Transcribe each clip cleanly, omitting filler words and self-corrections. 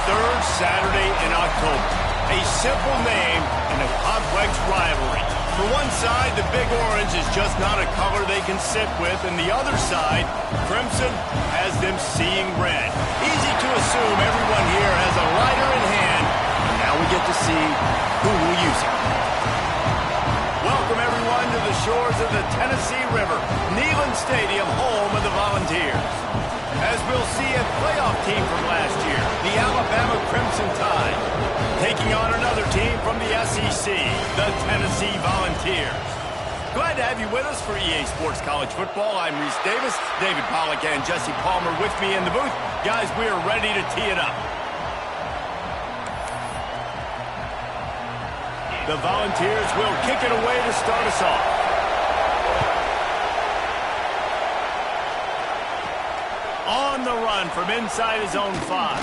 third Saturday in October. A simple name and a complex rivalry. For one side, the Big Orange is just not a color they can sit with, and the other side, Crimson, has them seeing red. Easy to assume everyone here has a lighter in hand, and now we get to see who will use it. Welcome, everyone, to the shores of the Tennessee River, Neyland Stadium, home of the Volunteers. As we'll see a playoff team from last year, the Alabama Crimson Tide, taking on another team from the SEC, the Tennessee Volunteers. Glad to have you with us for EA Sports College Football. I'm Reese Davis, David Pollack and Jesse Palmer with me in the booth. Guys, we are ready to tee it up. The Volunteers will kick it away to start us off. On the run from inside his own 5.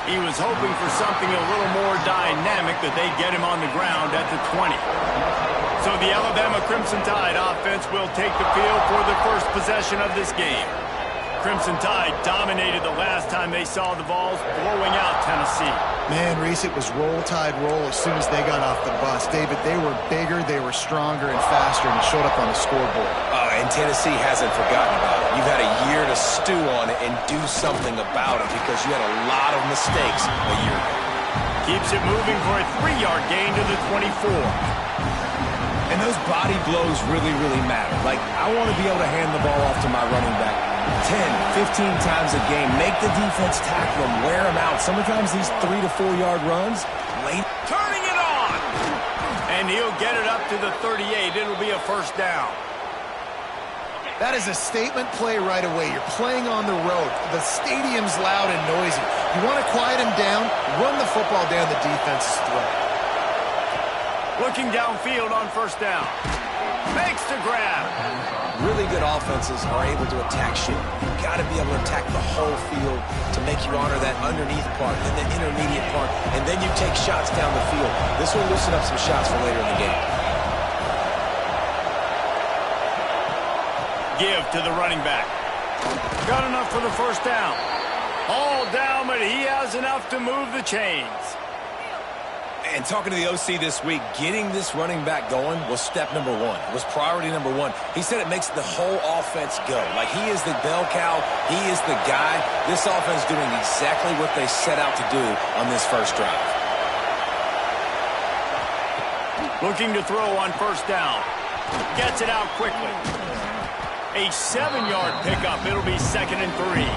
He was hoping for something a little more dynamic that they'd get him on the ground at the 20. So the Alabama Crimson Tide offense will take the field for the first possession of this game. Crimson Tide dominated the last time they saw the Vols, blowing out Tennessee. Man, Reese, it was roll tide roll as soon as they got off the bus. David, they were bigger, they were stronger and faster, and it showed up on the scoreboard. And Tennessee hasn't forgotten about it. You've had a year to stew on it and do something about it because you had a lot of mistakes a year ago. Keeps it moving for a 3-yard gain to the 24. And those body blows really, really matter. Like, I want to be able to hand the ball off to my running back 10, 15 times a game. Make the defense tackle them, wear them out. Sometimes these 3 to 4 yard runs, late. Turning it on! And he'll get it up to the 38. It'll be a first down. That is a statement play right away. You're playing on the road. The stadium's loud and noisy. You want to quiet him down, run the football down the defense's throat. Looking downfield on first down. Makes the grab. Really good offenses are able to attack shit. You've got to be able to attack the whole field to make you honor that underneath part and the intermediate part, and then you take shots down the field. This will loosen up some shots for later in the game. Give to the running back. Got enough for the first down. All down, but he has enough to move the chains. And talking to the OC this week, getting this running back going was step number 1. It was priority number 1. He said it makes the whole offense go. Like, he is the bell cow. He is the guy. This offense doing exactly what they set out to do on this first drive. Looking to throw on first down. Gets it out quickly. A 7-yard pickup. It'll be 2nd and 3.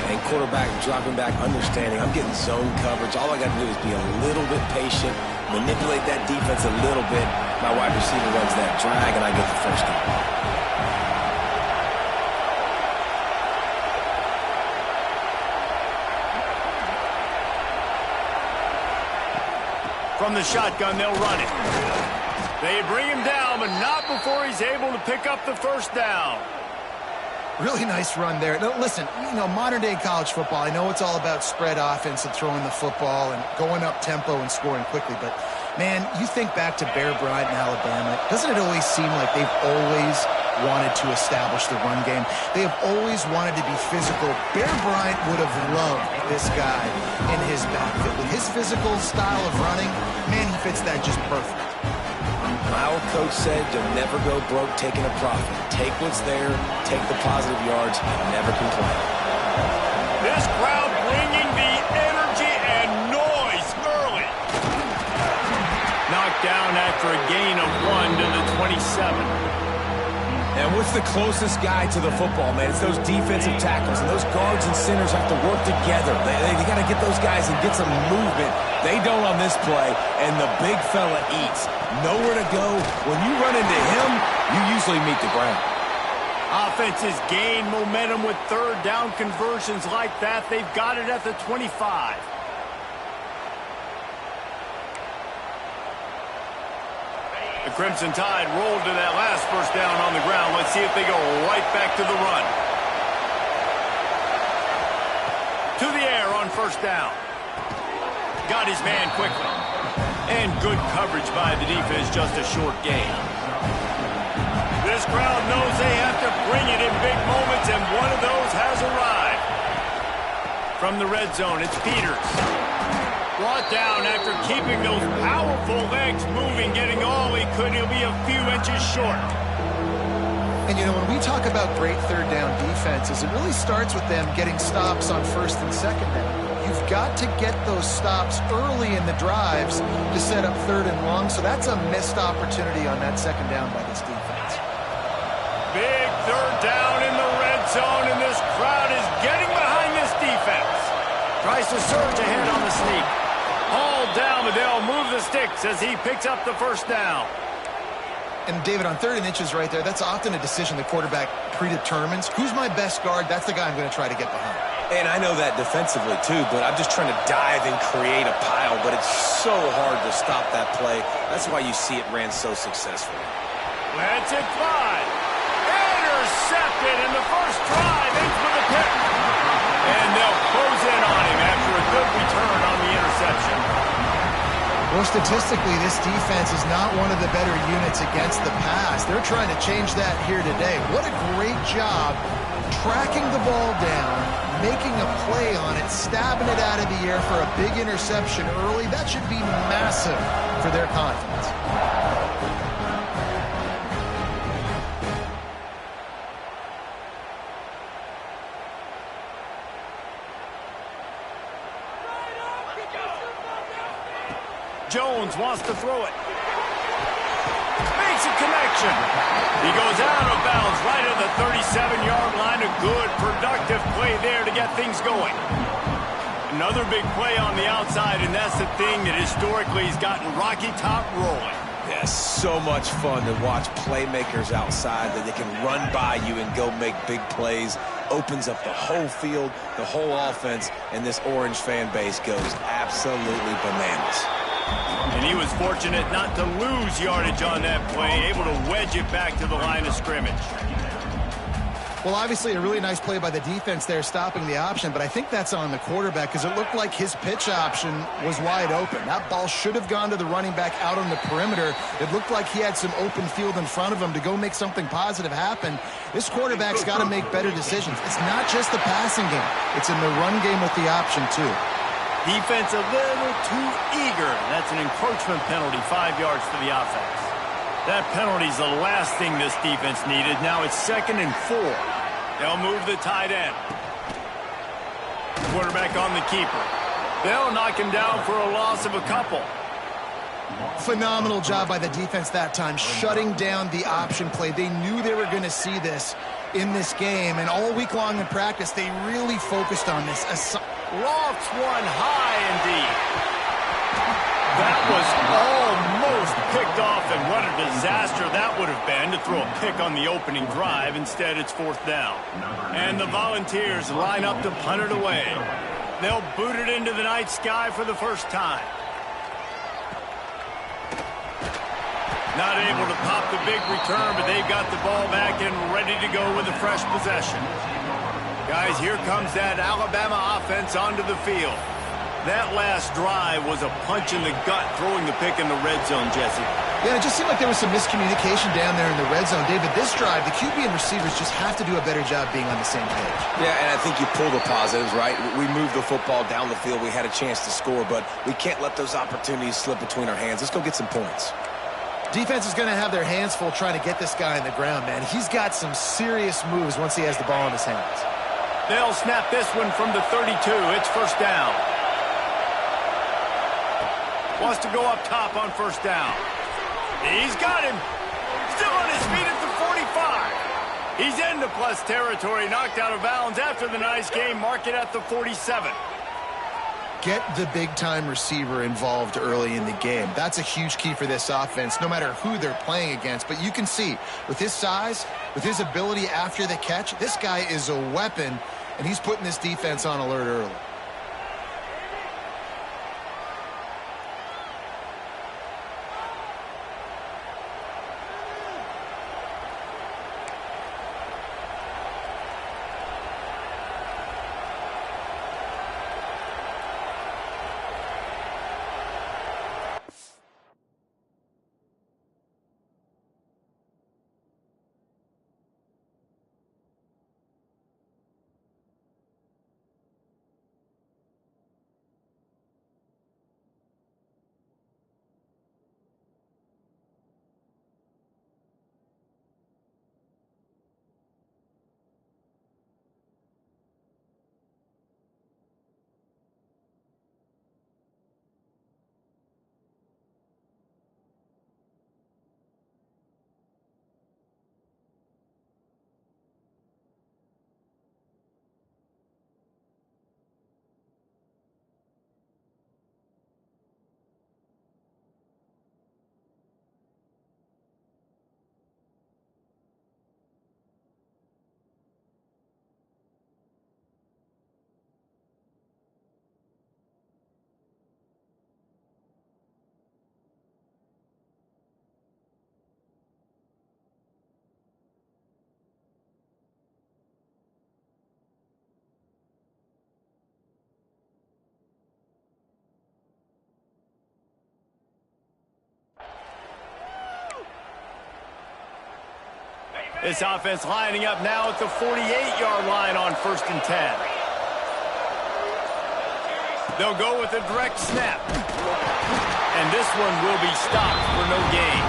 And quarterback dropping back, understanding I'm getting zone coverage. All I got to do is be a little bit patient, manipulate that defense a little bit. My wide receiver runs that drag, and I get the first down. From the shotgun, they'll run it. They bring him down, but not before he's able to pick up the first down. Really nice run there. Now, listen, modern-day college football, I know it's all about spread offense and throwing the football and going up tempo and scoring quickly, but, man, you think back to Bear Bryant in Alabama, doesn't it always seem like they've always wanted to establish the run game? They have always wanted to be physical. Bear Bryant would have loved this guy in his backfield. With his physical style of running, man, he fits that just perfect. My old coach said you'll never go broke taking a profit. Take what's there, take the positive yards, and never complain. This crowd bringing the energy and noise early. Knocked down after a gain of 1 to the 27. And what's the closest guy to the football, man? It's those defensive tackles, and those guards and centers have to work together. They got to get those guys and get some movement. They don't on this play, and the big fella eats. Nowhere to go. When you run into him, you usually meet the ground. Offenses gain momentum with third down conversions like that. They've got it at the 25. The Crimson Tide rolled to that last first down on the ground. Let's see if they go right back to the run. To the air on first down. Got his man quickly. And good coverage by the defense, just a short gain. This crowd knows they have to bring it in big moments, and one of those has arrived. From the red zone, it's Peters. Brought down after keeping those powerful legs moving, getting all he could. He'll be a few inches short. And, you know, when we talk about great third down defenses, it really starts with them getting stops on first and second down. You've got to get those stops early in the drives to set up third and long, so that's a missed opportunity on that second down by this defense. Big third down in the red zone, and this crowd is getting behind this defense. Tries to surge ahead on the sneak. Hauled down, but they'll move the sticks as he picks up the first down. And, David, on third and inches right there, that's often a decision the quarterback predetermines. Who's my best guard? That's the guy I'm going to try to get behind. And I know that defensively, too, but I'm just trying to dive and create a pile, but it's so hard to stop that play. That's why you see it ran so successfully. Lets it fly. Intercepted in the first drive. Ends with a pick. And they'll close in on him after a good return on the interception. Well, statistically, this defense is not one of the better units against the pass. They're trying to change that here today. What a great job tracking the ball down, making a play on it, stabbing it out of the air for a big interception early. That should be massive for their confidence. Jones wants to throw it. Makes a connection. He goes out of bounds right at the 37-yard line. A good, productive play there to get things going. Another big play on the outside, and that's the thing that historically has gotten Rocky Top rolling. Yeah, so much fun to watch playmakers outside that they can run by you and go make big plays. Opens up the whole field, the whole offense, and this Orange fan base goes absolutely bananas. And he was fortunate not to lose yardage on that play, able to wedge it back to the line of scrimmage. Well, obviously a really nice play by the defense there, stopping the option, but I think that's on the quarterback because it looked like his pitch option was wide open. That ball should have gone to the running back out on the perimeter. It looked like he had some open field in front of him to go make something positive happen. This quarterback's got to make better decisions. It's not just the passing game. It's in the run game with the option, too. Defense a little too eager. That's an encroachment penalty, 5 yards to the offense. That penalty's the last thing this defense needed. Now it's 2nd and 4. They'll move the tight end. Quarterback on the keeper. They'll knock him down for a loss of a couple. Phenomenal job by the defense that time, shutting down the option play. They knew they were going to see this in this game, and all week long in practice, they really focused on this. Lofts one high and deep. That was almost picked off, and what a disaster that would have been to throw a pick on the opening drive. Instead, it's 4th down. And the Volunteers line up to punt it away. They'll boot it into the night sky for the first time. Not able to pop the big return, but they've got the ball back and ready to go with a fresh possession. Guys, here comes that Alabama offense onto the field. That last drive was a punch in the gut, throwing the pick in the red zone, Jesse. Yeah, it just seemed like there was some miscommunication down there in the red zone. David, this drive, the QB and receivers just have to do a better job being on the same page. Yeah, and I think you pull the positives, right? We moved the football down the field. We had a chance to score, but we can't let those opportunities slip between our hands. Let's go get some points. Defense is going to have their hands full trying to get this guy on the ground, man. He's got some serious moves once he has the ball in his hands. They'll snap this one from the 32. It's 1st down. Wants to go up top on 1st down. He's got him. Still on his feet at the 45. He's into plus territory, knocked out of bounds after the nice game. Mark it at the 47. Get the big-time receiver involved early in the game. That's a huge key for this offense, no matter who they're playing against. But you can see, with his size, with his ability after the catch, this guy is a weapon, and he's putting this defense on alert early. This offense lining up now at the 48-yard line on 1st and 10. They'll go with a direct snap. And this one will be stopped for no gain.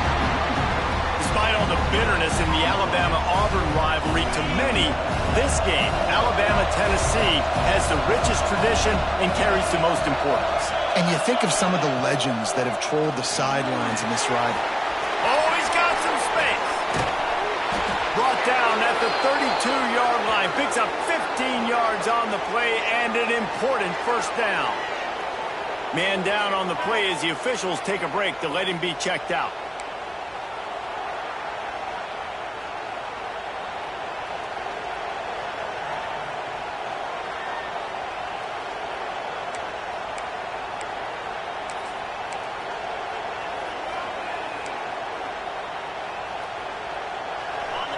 Despite all the bitterness in the Alabama-Auburn rivalry, to many, this game, Alabama-Tennessee, has the richest tradition and carries the most importance. And you think of some of the legends that have trolled the sidelines in this ride. Oh, he's got some space. Brought down at the 32-yard line. Picks up 15 yards on the play and an important first down. Man down on the play as the officials take a break to let him be checked out.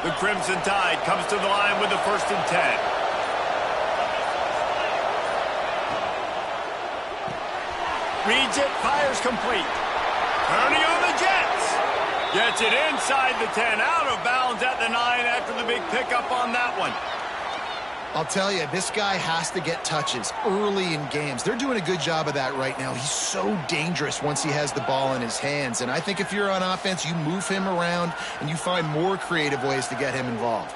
The Crimson Tide comes to the line with the 1st and 10. Reads it, fires complete. Turning on the Jets. Gets it inside the 10, out of bounds at the 9 after the big pickup on that one. I'll tell you, this guy has to get touches early in games. They're doing a good job of that right now. He's so dangerous once he has the ball in his hands. And I think if you're on offense, you move him around and you find more creative ways to get him involved.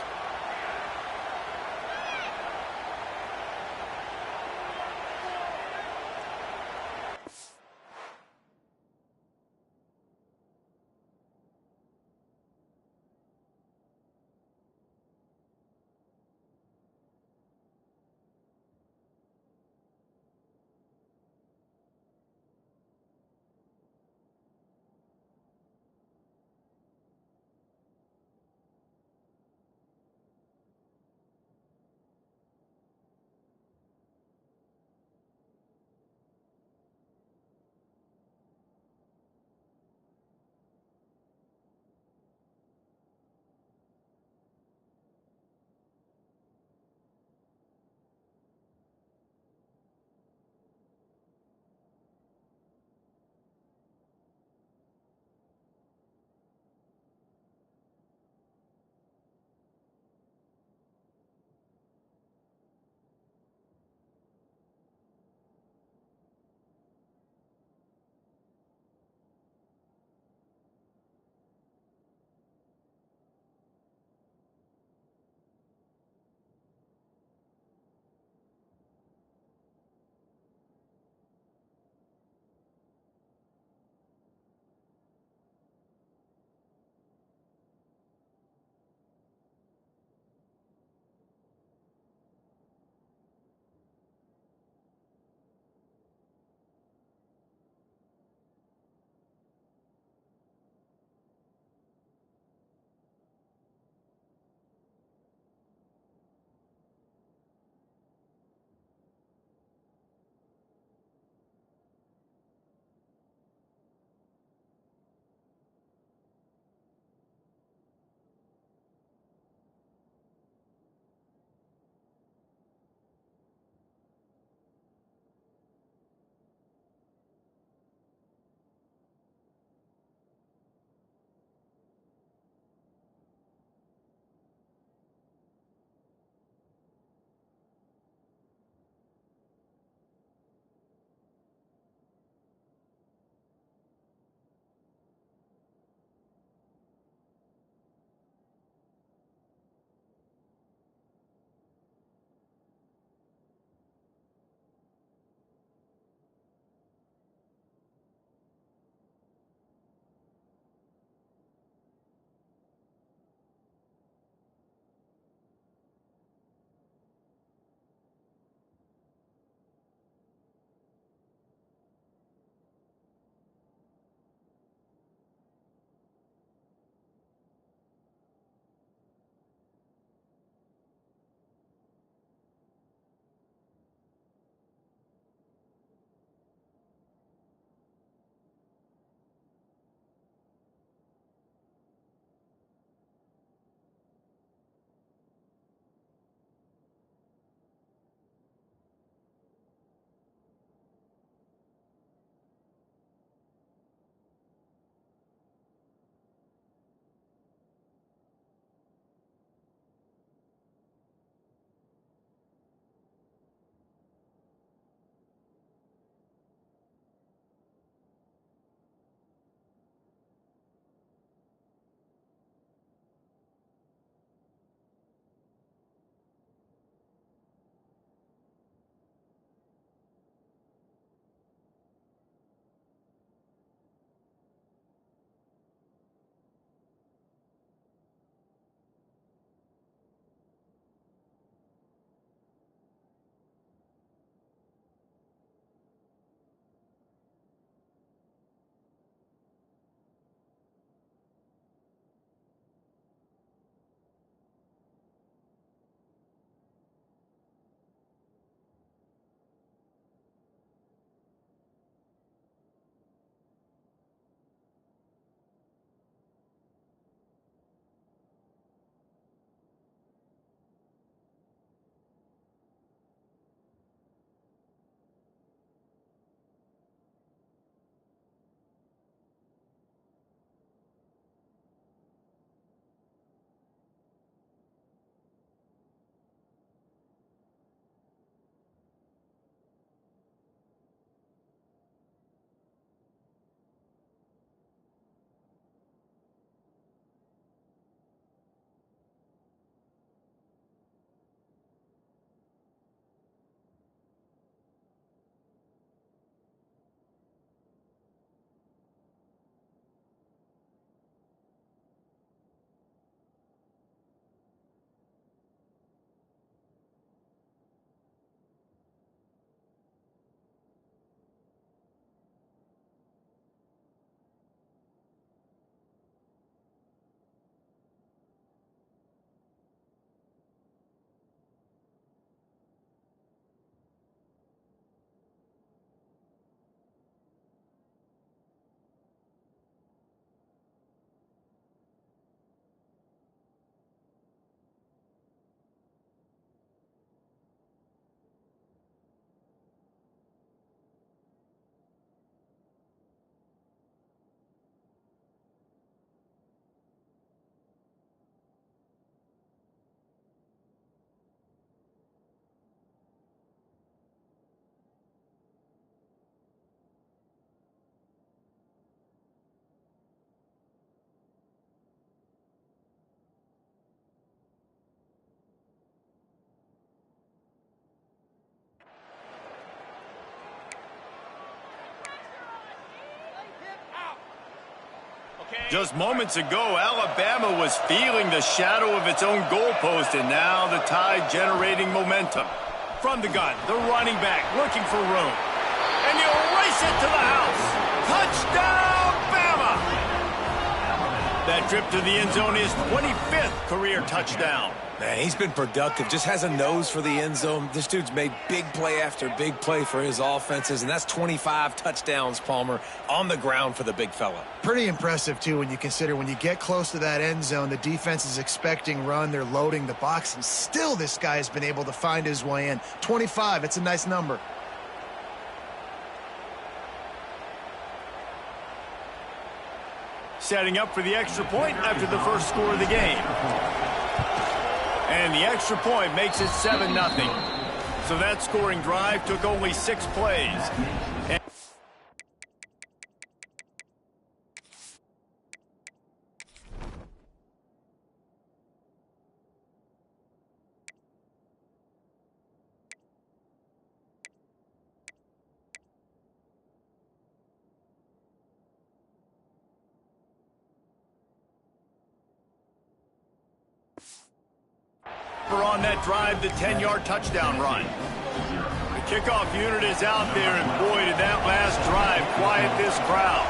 Just moments ago, Alabama was feeling the shadow of its own goalpost, and now the Tide generating momentum. From the gun, the running back looking for room. And he'll race it to the house. Touchdown, Bama! That trip to the end zone is 25th career touchdown. Man, he's been productive, just has a nose for the end zone. This dude's made big play after big play for his offenses, and that's 25 touchdowns, Palmer, on the ground for the big fella. Pretty impressive, too, when you consider when you get close to that end zone, the defense is expecting run, they're loading the box, and still this guy has been able to find his way in. 25, it's a nice number. Setting up for the extra point after the first score of the game. And the extra point makes it 7-0. So that scoring drive took only 6 plays. On that drive, the 10-yard touchdown run. The kickoff unit is out there, and boy, did that last drive quiet this crowd.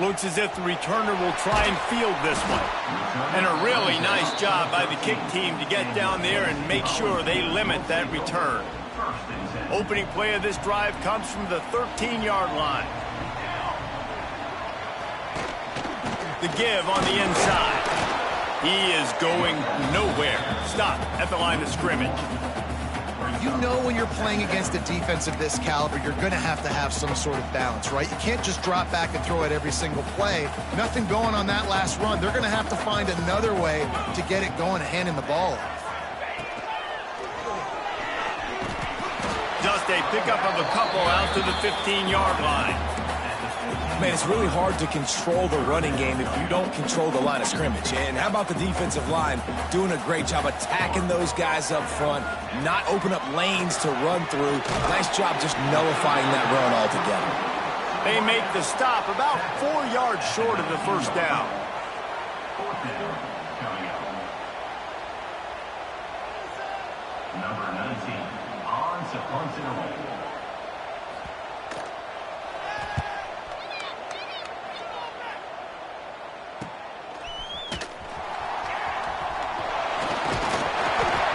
Looks as if the returner will try and field this one. And a really nice job by the kick team to get down there and make sure they limit that return. Opening play of this drive comes from the 13-yard line. The give on the inside. He is going nowhere. Stop at the line of scrimmage. You know when you're playing against a defense of this caliber, you're going to have some sort of balance, right? You can't just drop back and throw it every single play. Nothing going on that last run. They're going to have to find another way to get it going and handing the ball off. Just a pickup of a couple out to the 15-yard line. Man, it's really hard to control the running game if you don't control the line of scrimmage. And how about the defensive line doing a great job attacking those guys up front, not open up lanes to run through. Nice job just nullifying that run altogether. They make the stop about 4 yards short of the first down. Number 19, on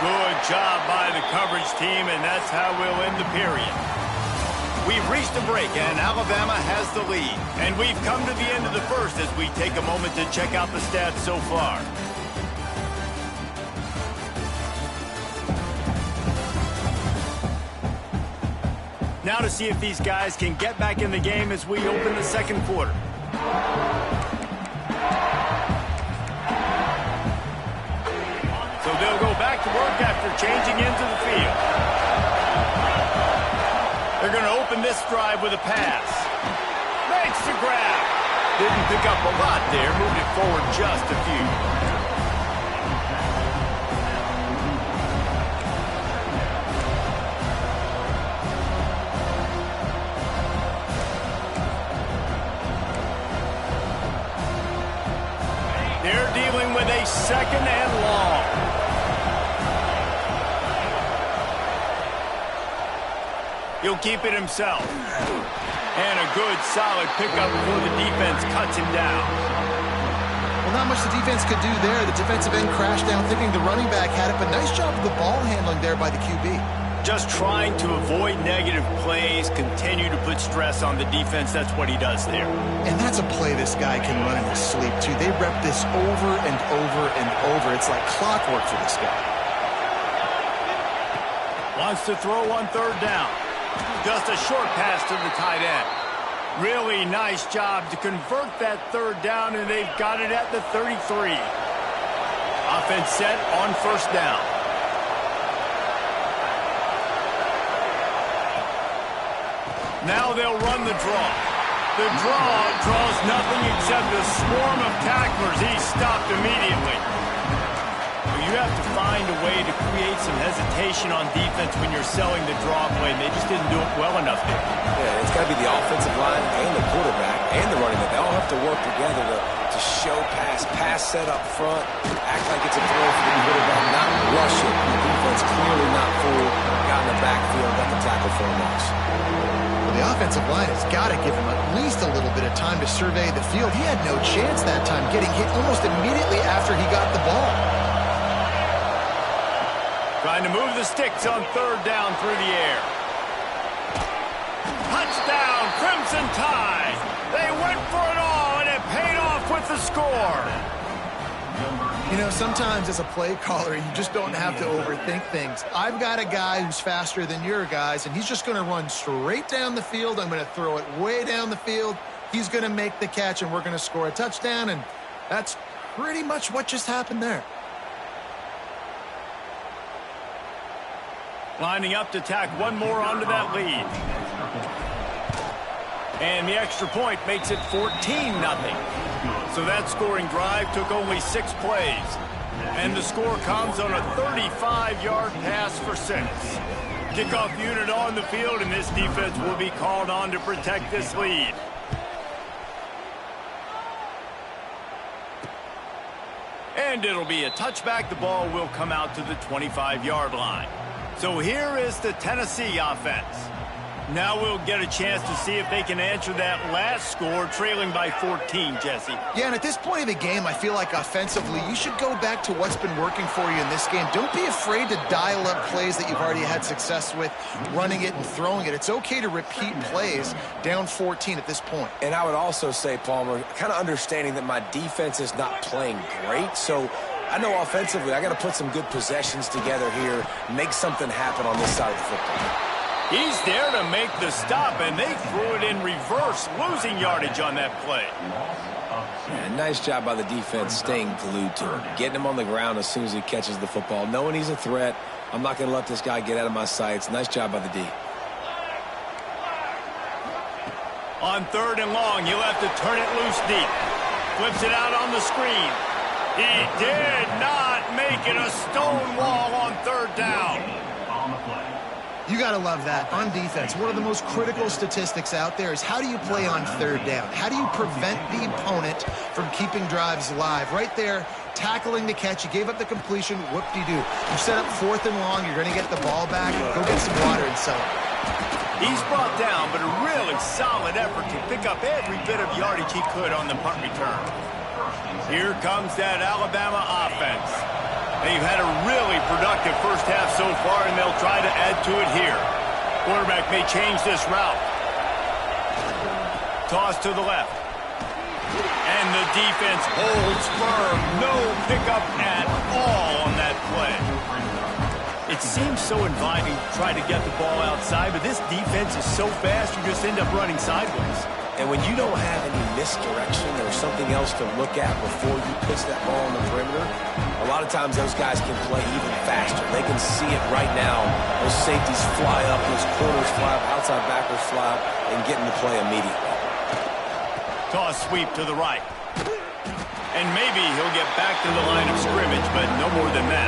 Good job by the coverage team, and that's how we'll end the period. We've reached a break, and Alabama has the lead. And we've come to the end of the first as we take a moment to check out the stats so far. Now to see if these guys can get back in the game as we open the second quarter. So they'll go back to work after changing into the field. They're going to open this drive with a pass. Makes the grab. Didn't pick up a lot there. Moved it forward just a few. They're dealing with a second and long. He'll keep it himself. And a good, solid pickup before the defense cuts him down. Well, not much the defense could do there. The defensive end crashed down thinking the running back had it, but nice job of the ball handling there by the QB. Just trying to avoid negative plays, continue to put stress on the defense. That's what he does there. And that's a play this guy can run in his sleep, too. They rep this over and over and over. It's like clockwork for this guy. Wants to throw on third down. Just a short pass to the tight end. Really nice job to convert that third down, and they've got it at the 33. Offense set on first down. Now they'll run the draw. The draw draws nothing except a swarm of tacklers. He's stopped immediately. You you have to find a way to create some hesitation on defense when you're selling the draw play. And they just didn't do it well enough there. Yeah, it's got to be the offensive line and the quarterback and the running back. They all have to work together to show pass set up front, act like it's a throw for the quarterback, not rush it. The defense clearly not fooled, got in the backfield, got the tackle for a loss. Well, the offensive line has got to give him at least a little bit of time to survey the field. He had no chance that time, getting hit almost immediately after he got the ball. Trying to move the sticks on third down through the air. Touchdown, Crimson Tide. They went for it all, and it paid off with the score. You know, sometimes as a play caller, you just don't have to overthink things. I've got a guy who's faster than your guys, and he's just going to run straight down the field. I'm going to throw it way down the field. He's going to make the catch, and we're going to score a touchdown, and that's pretty much what just happened there. Lining up to tack one more onto that lead. And the extra point makes it 14-0. So that scoring drive took only 6 plays. And the score comes on a 35-yard pass for 6. Kickoff unit on the field, and this defense will be called on to protect this lead. And it'll be a touchback. The ball will come out to the 25-yard line. So here is the Tennessee offense. Now we'll get a chance to see if they can answer that last score, trailing by 14, Jesse. Yeah, and at this point of the game, I feel like offensively, you should go back to what's been working for you in this game. Don't be afraid to dial up plays that you've already had success with, running it and throwing it. It's okay to repeat plays down 14 at this point. And I would also say, Palmer, kind of understanding that my defense is not playing great, so I know offensively I got to put some good possessions together here, make something happen on this side of the football. He's there to make the stop, and they threw it in reverse, losing yardage on that play. Yeah, nice job by the defense staying glued to him, getting him on the ground as soon as he catches the football, knowing he's a threat. I'm not going to let this guy get out of my sights. Nice job by the D. On third and long, he'll have to turn it loose deep. Flips it out on the screen. He did not make it a stone wall on third down. You got to love that. On defense, one of the most critical statistics out there is how do you play on third down? How do you prevent the opponent from keeping drives alive? Right there, tackling the catch. You gave up the completion. Whoop-de-doo. You set up fourth and long. You're going to get the ball back. Go get some water and celebrate. He's brought down, but a really solid effort to pick up every bit of yardage he could on the punt return. Here comes that Alabama offense. They've had a really productive first half so far, and they'll try to add to it here. Quarterback may change this route. Toss to the left. And the defense holds firm. No pickup at all on that play. It seems so inviting to try to get the ball outside, but this defense is so fast, you just end up running sideways. And when you don't have any misdirection or something else to look at before you pitch that ball on the perimeter, a lot of times those guys can play even faster. They can see it right now. Those safeties fly up, those corners fly up, outside backers fly up, and get into play immediately. Toss sweep to the right. And maybe he'll get back to the line of scrimmage, but no more than that.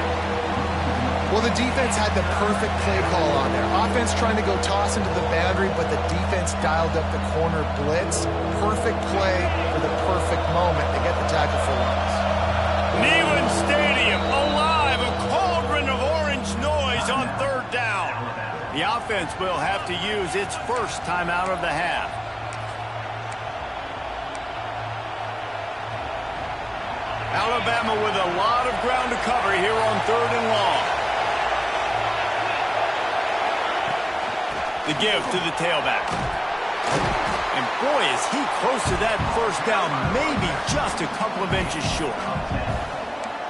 Well, the defense had the perfect play call on there. Offense trying to go toss into the boundary, but the defense dialed up the corner blitz. Perfect play for the perfect moment to get the tackle for loss. Neyland Stadium alive, a cauldron of orange noise on third down. The offense will have to use its first timeout of the half. Alabama with a lot of ground to cover here on third and long. The give to the tailback. And boy, is he close to that first down, maybe just a couple of inches short.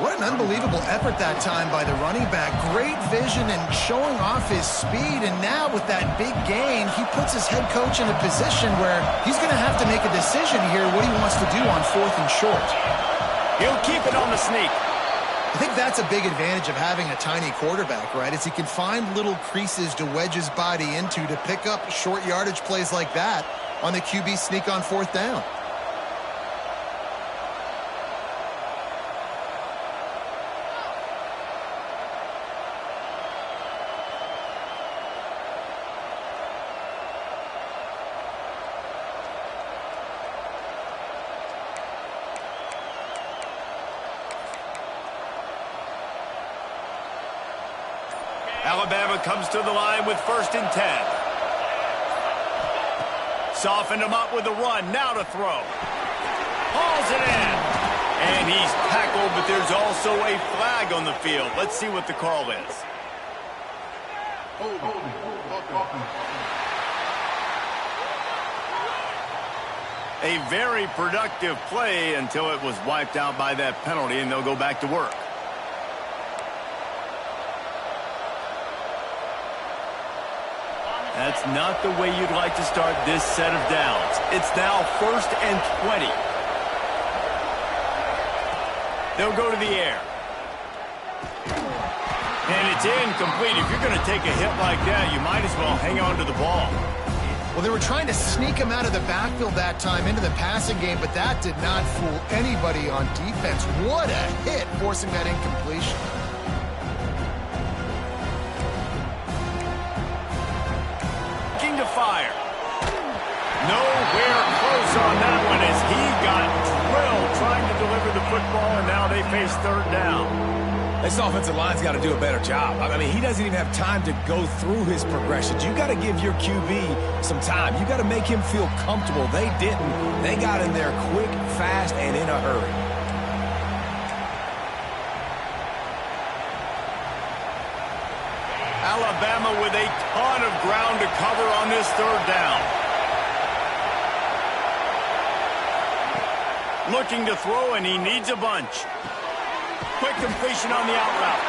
What an unbelievable effort that time by the running back. Great vision and showing off his speed. And now with that big gain, he puts his head coach in a position where he's going to have to make a decision here what he wants to do on fourth and short. He'll keep it on the sneak. I think that's a big advantage of having a tiny quarterback, right? Is he can find little creases to wedge his body into to pick up short yardage plays like that on the QB sneak on fourth down. Alabama comes to the line with 1st and 10. Softened him up with a run. Now to throw. Hauls it in. And he's tackled, but there's also a flag on the field. Let's see what the call is. A very productive play until it was wiped out by that penalty, and they'll go back to work. That's not the way you'd like to start this set of downs. It's now 1st and 20. They'll go to the air. And it's incomplete. If you're going to take a hit like that, you might as well hang on to the ball. Well, they were trying to sneak him out of the backfield that time into the passing game, but that did not fool anybody on defense. What a hit, forcing that incompletion. Looking to fire. Nowhere close on that one as he got drilled trying to deliver the football, and now they face 3rd down. This offensive line's got to do a better job. I mean, he doesn't even have time to go through his progressions. You got to give your QB some time. You got to make him feel comfortable. They didn't. They got in there quick, fast, and in a hurry. Alabama with a ton of ground to cover on this 3rd down. Looking to throw, and he needs a bunch. Quick completion on the out route.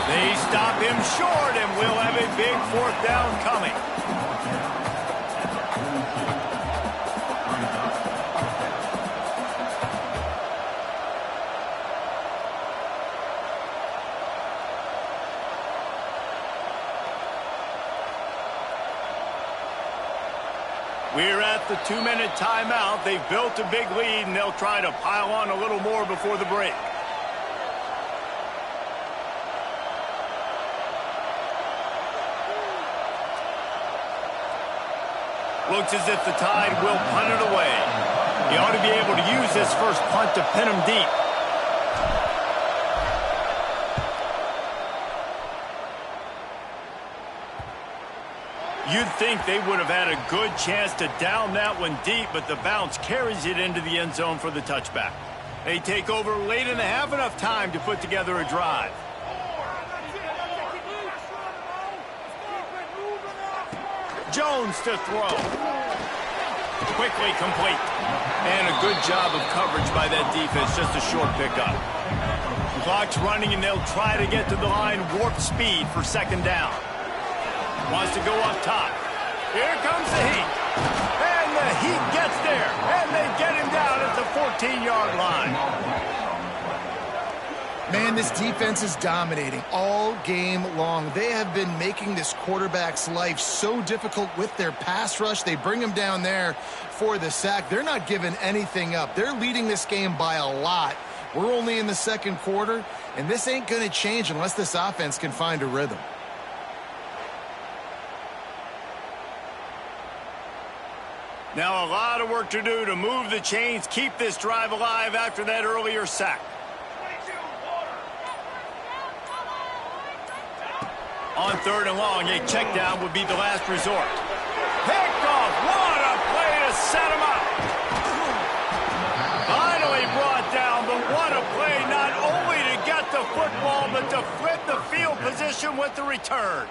They stop him short, and we'll have a big 4th down coming. We're at the 2-minute timeout. They've built a big lead, and they'll try to pile on a little more before the break. Looks as if the Tide will punt it away. He ought to be able to use this first punt to pin him deep. You'd think they would have had a good chance to down that one deep, but the bounce carries it into the end zone for the touchback. They take over late in the half, enough time to put together a drive. Jones to throw. Quickly complete. And a good job of coverage by that defense, just a short pickup. Clock's running, and they'll try to get to the line warp speed for 2nd down. Wants to go up top. Here comes the Heat. And the Heat gets there. And they get him down at the 14-yard line. Man, this defense is dominating all game long. They have been making this quarterback's life so difficult with their pass rush. They bring him down there for the sack. They're not giving anything up. They're leading this game by a lot. We're only in the 2nd quarter, and this ain't going to change unless this offense can find a rhythm. Now a lot of work to do to move the chains, keep this drive alive after that earlier sack. On 3rd and long, a check down would be the last resort. Picked off. What a play to set him up. Finally brought down, but what a play not only to get the football, but to flip the field position with the return.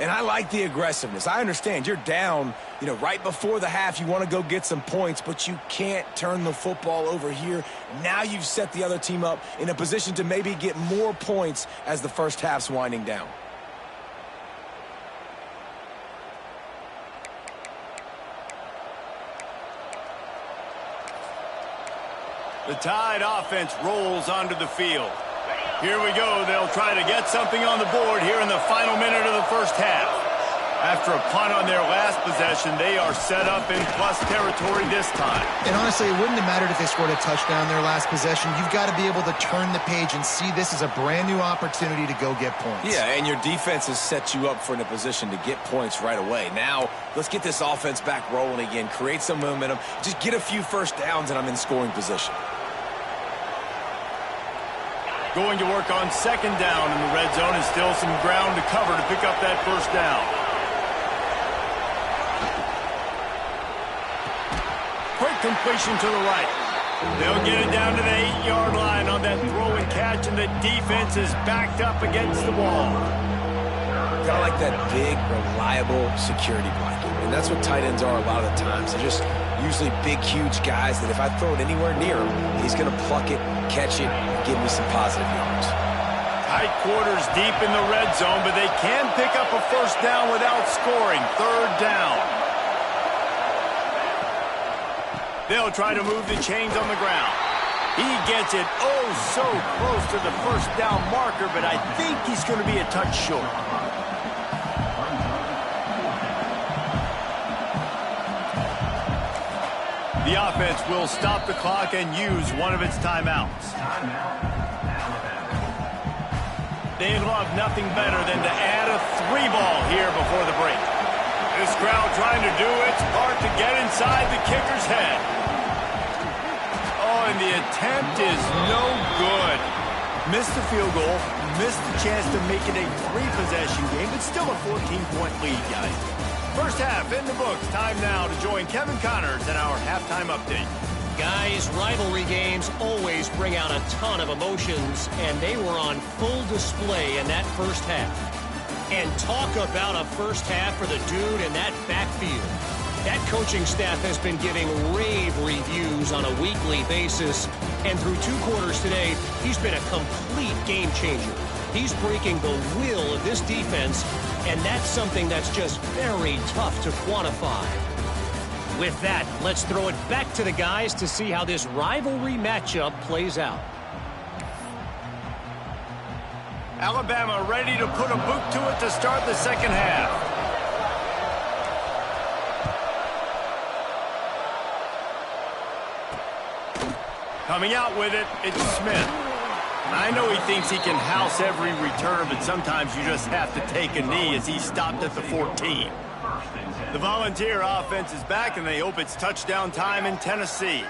And I like the aggressiveness. I understand you're down, right before the half. You want to go get some points, but you can't turn the football over here. Now you've set the other team up in a position to maybe get more points as the first half's winding down. The Tide offense rolls onto the field. Here we go. They'll try to get something on the board here in the final minute of the first half. After a punt on their last possession, they are set up in plus territory this time. And honestly, it wouldn't have mattered if they scored a touchdown their last possession. You've got to be able to turn the page and see this as a brand new opportunity to go get points. Yeah, and your defense has set you up for in a position to get points right away. Now, let's get this offense back rolling again, create some momentum, just get a few first downs, and I'm in scoring position. Going to work on second down in the red zone, and still some ground to cover to pick up that first down. Quick completion to the right. They'll get it down to the 8-yard line on that throw and catch, and the defense is backed up against the wall. Kind of like that big, reliable security blanket. And that's what tight ends are a lot of the times. They're just usually big, huge guys that if I throw it anywhere near him, he's going to pluck it, catch it, and give me some positive yards. Tight quarters deep in the red zone, but they can pick up a first down without scoring. Third down. They'll try to move the chains on the ground. He gets it oh so close to the first down marker, but I think he's going to be a touch short. The offense will stop the clock and use one of its timeouts. They love nothing better than to add a 3-ball here before the break. This crowd trying to do its part to get inside the kicker's head. Oh, and the attempt is no good. Missed the field goal, missed the chance to make it a 3-possession game, but still a 14-point lead, guys. First half in the books. Time now to join Kevin Connors in our halftime update. Guys, rivalry games always bring out a ton of emotions, and they were on full display in that first half. And talk about a first half for the dude in that backfield. That coaching staff has been giving rave reviews on a weekly basis, and through 2 quarters today, he's been a complete game changer. He's breaking the will of this defense, and that's something that's just very tough to quantify. With that, let's throw it back to the guys to see how this rivalry matchup plays out. Alabama ready to put a boot to it to start the second half. Coming out with it, it's Smith. I know he thinks he can house every return, but sometimes you just have to take a knee as he stopped at the 14. The Volunteer offense is back, and they hope it's touchdown time in Tennessee.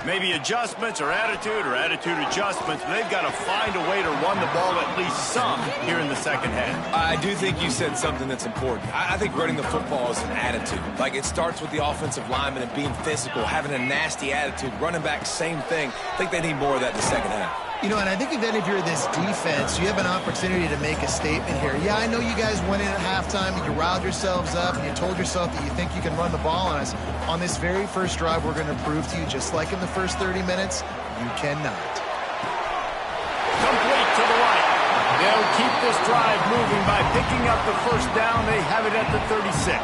Maybe adjustments or attitude adjustments, but they've got to find a way to run the ball at least some here in the second half. I do think you said something that's important. I think running the football is an attitude. Like, it starts with the offensive lineman and being physical, having a nasty attitude. Running back, same thing. I think they need more of that in the second half. You know, and I think then if you're this defense, you have an opportunity to make a statement here. Yeah, I know you guys went in at halftime and you riled yourselves up and you told yourself that you think you can run the ball on us. On this very first drive, we're going to prove to you, just like in the first 30 minutes, you cannot. Complete to the right. They'll keep this drive moving by picking up the first down. They have it at the 36.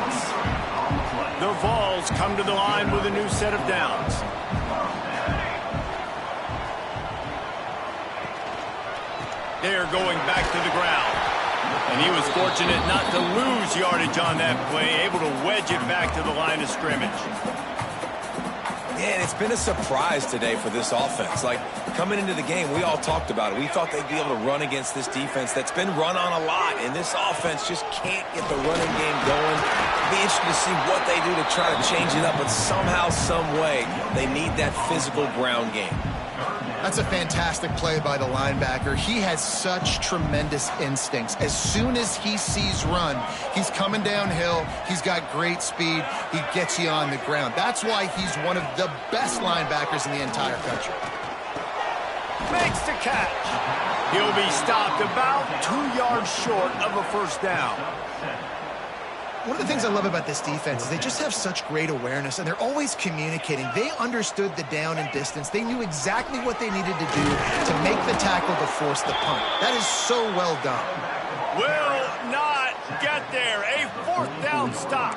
The Vols come to the line with a new set of downs. They're going back to the ground. And he was fortunate not to lose yardage on that play, able to wedge it back to the line of scrimmage. Yeah, and it's been a surprise today for this offense. Like, coming into the game, we all talked about it. We thought they'd be able to run against this defense that's been run on a lot, and this offense just can't get the running game going. It'll be interesting to see what they do to try to change it up, but somehow, some way, they need that physical ground game. That's a fantastic play by the linebacker. He has such tremendous instincts. As soon as he sees run, he's coming downhill. He's got great speed. He gets you on the ground. That's why he's one of the best linebackers in the entire country. Makes the catch. He'll be stopped about 2 yards short of a first down. One of the things I love about this defense is they just have such great awareness, and they're always communicating. They understood the down and distance. They knew exactly what they needed to do to make the tackle to force the punt. That is so well done. Will not get there. A fourth down stop.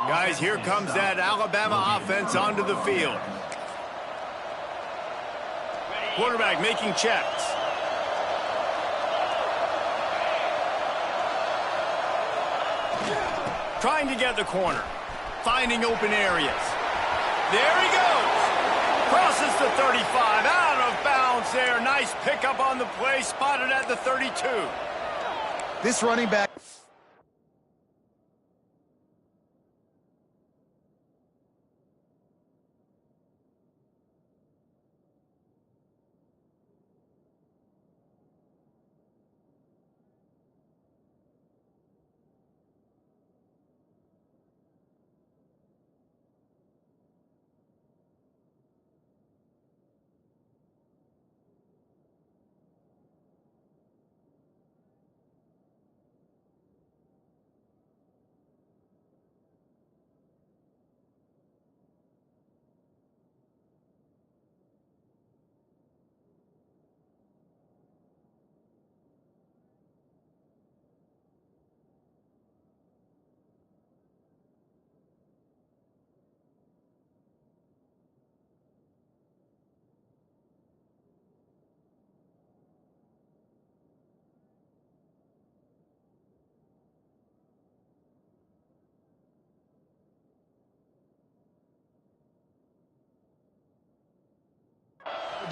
Guys, here comes that Alabama offense onto the field. Quarterback making checks. Trying to get the corner. Finding open areas. There he goes. Crosses the 35. Out of bounds there. Nice pickup on the play. Spotted at the 32. This running back...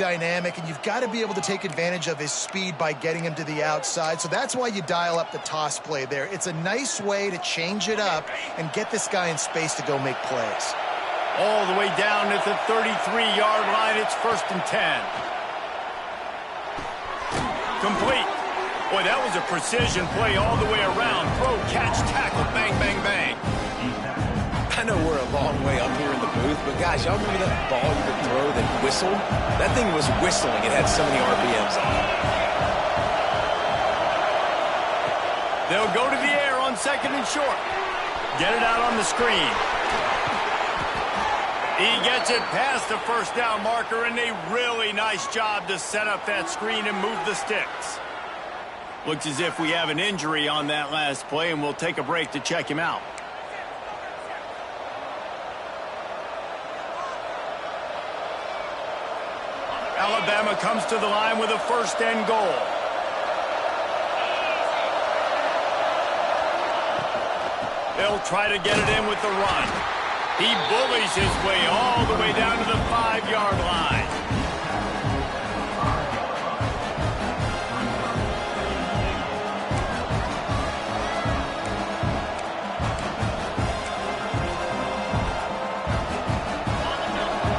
dynamic, and you've got to be able to take advantage of his speed by getting him to the outside. So that's why you dial up the toss play there. It's a nice way to change it up and get this guy in space to go make plays. All the way down at the 33-yard line. It's 1st and 10. Complete. Boy, that was a precision play all the way around. Throw, catch, tackle, bang, bang, bang. I know we're a long way up here in the booth, but guys, y'all remember that ball you could throw that whistled? That thing was whistling. It had so many RPMs on it. They'll go to the air on 2nd and short. Get it out on the screen. He gets it past the first down marker, and a really nice job to set up that screen and move the sticks. Looks as if we have an injury on that last play, and we'll take a break to check him out. Alabama comes to the line with a 1st and goal. They'll try to get it in with the run. He bullies his way all the way down to the 5-yard line.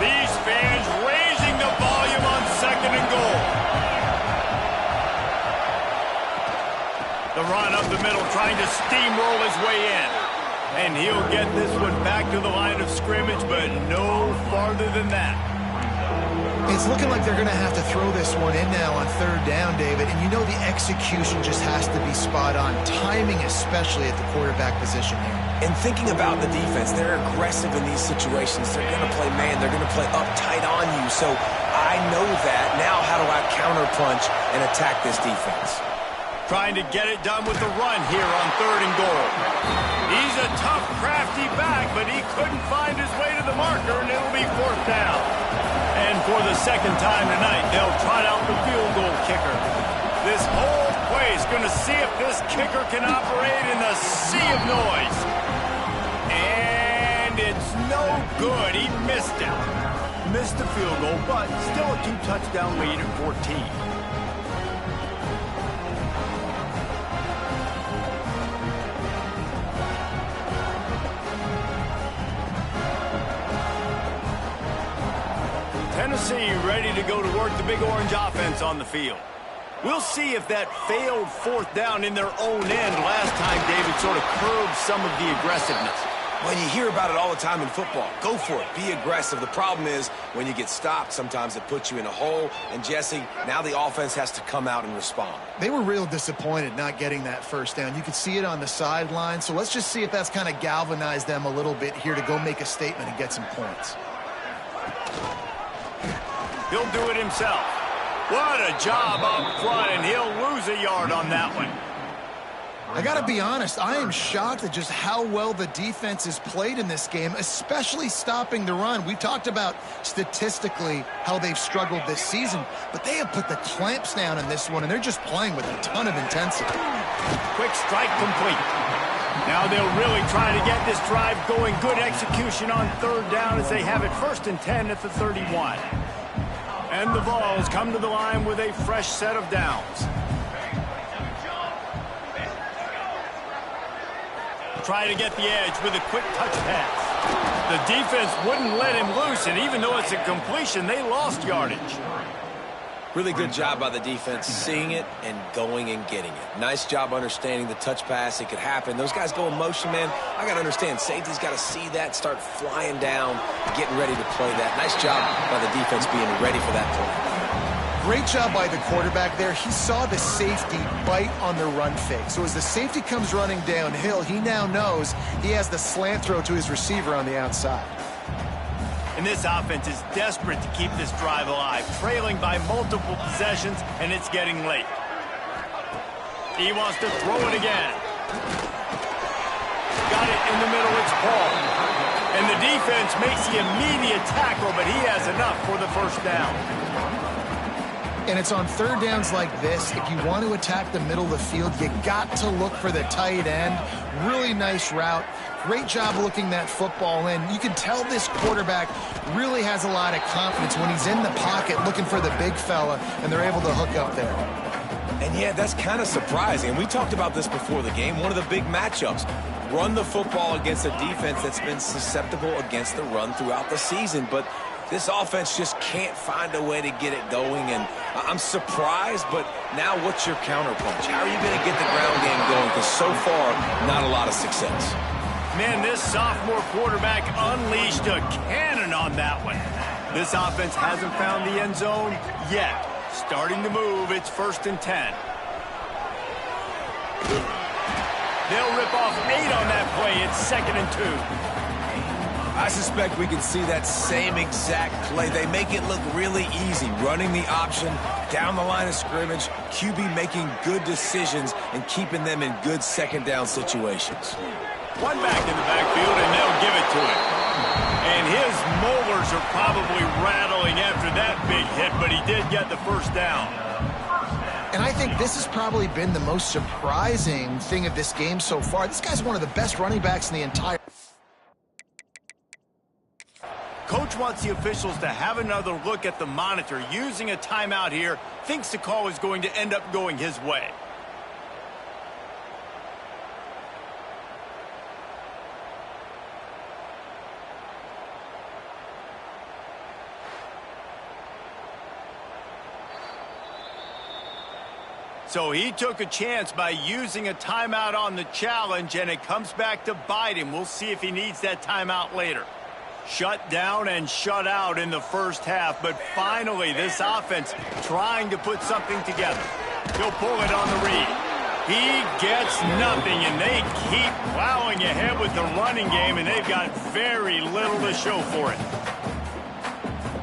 These fans raising the volume on 2nd and goal. The run up the middle, trying to steamroll his way in. And he'll get this one back to the line of scrimmage, but no farther than that. It's looking like they're going to have to throw this one in now on 3rd down, David. And you know the execution just has to be spot on. Timing, especially at the quarterback position here. And thinking about the defense, they're aggressive in these situations. They're going to play man. They're going to play up tight on you. So I know that. Now how do I counterpunch and attack this defense? Trying to get it done with the run here on 3rd and goal. He's a tough, crafty back, but he couldn't find his way to the marker, and it'll be 4th down. And for the 2nd time tonight, they'll trot out the field goal kicker. This whole play is going to see if this kicker can operate in the sea of noise. And it's no good. He missed it. Missed the field goal, but still a 2-touchdown lead at 14. Tennessee ready to go to work the Big Orange offense on the field. We'll see if that failed 4th down in their own end last time, David, sort of curbed some of the aggressiveness. Well, you hear about it all the time in football. Go for it. Be aggressive. The problem is when you get stopped, sometimes it puts you in a hole. And, Jesse, now the offense has to come out and respond. They were real disappointed not getting that 1st down. You could see it on the sideline. So let's just see if that's kind of galvanized them a little bit here to go make a statement and get some points. He'll do it himself. What a job up front, and he'll lose a yard on that one. I got to be honest, I am shocked at just how well the defense has played in this game, especially stopping the run. We talked about statistically how they've struggled this season, but they have put the clamps down in this one, and they're just playing with a ton of intensity. Quick strike complete. Now they'll really try to get this drive going. Good execution on 3rd down as they have it 1st and 10 at the 31. And the Vols come to the line with a fresh set of downs. Try to get the edge with a quick touch pass. The defense wouldn't let him loose, and even though it's a completion, they lost yardage. Really good job by the defense seeing it and going and getting it. Nice job understanding the touch pass. It could happen. Those guys go in motion, man. I got to understand. Safety's got to see that, start flying down, getting ready to play that. Nice job by the defense being ready for that play. Great job by the quarterback there. He saw the safety bite on the run fake. So as the safety comes running downhill, he now knows he has the slant throw to his receiver on the outside. And this offense is desperate to keep this drive alive, trailing by multiple possessions, and it's getting late. He wants to throw it again. Got it in the middle, it's Paul. And the defense makes the immediate tackle, but he has enough for the 1st down. And it's on third downs like this. If you want to attack the middle of the field, you got to look for the tight end. Really nice route. Great job looking that football in. You can tell this quarterback really has a lot of confidence when he's in the pocket looking for the big fella, and they're able to hook up there. And yeah, that's kind of surprising. We talked about this before the game. One of the big matchups. Run the football against a defense that's been susceptible against the run throughout the season. But this offense just can't find a way to get it going. And I'm surprised, but now what's your counterpunch? How are you going to get the ground game going? Because so far, not a lot of success. Man, this sophomore quarterback unleashed a cannon on that one. This offense hasn't found the end zone yet. Starting to move, it's 1st and 10. They'll rip off 8 on that play. It's 2nd and 2. I suspect we can see that same exact play. They make it look really easy, running the option down the line of scrimmage, QB making good decisions and keeping them in good second down situations. One back in the backfield, and they'll give it to him. And his molars are probably rattling after that big hit, but he did get the first down. And I think this has probably been the most surprising thing of this game so far. This guy's one of the best running backs in the entire... Coach wants the officials to have another look at the monitor. Using a timeout here, thinks the call is going to end up going his way. So he took a chance by using a timeout on the challenge, and it comes back to bite him. We'll see if he needs that timeout later. Shut down and shut out in the first half, but finally this offense trying to put something together. He'll pull it on the read. He gets nothing, and they keep plowing ahead with the running game, and they've got very little to show for it.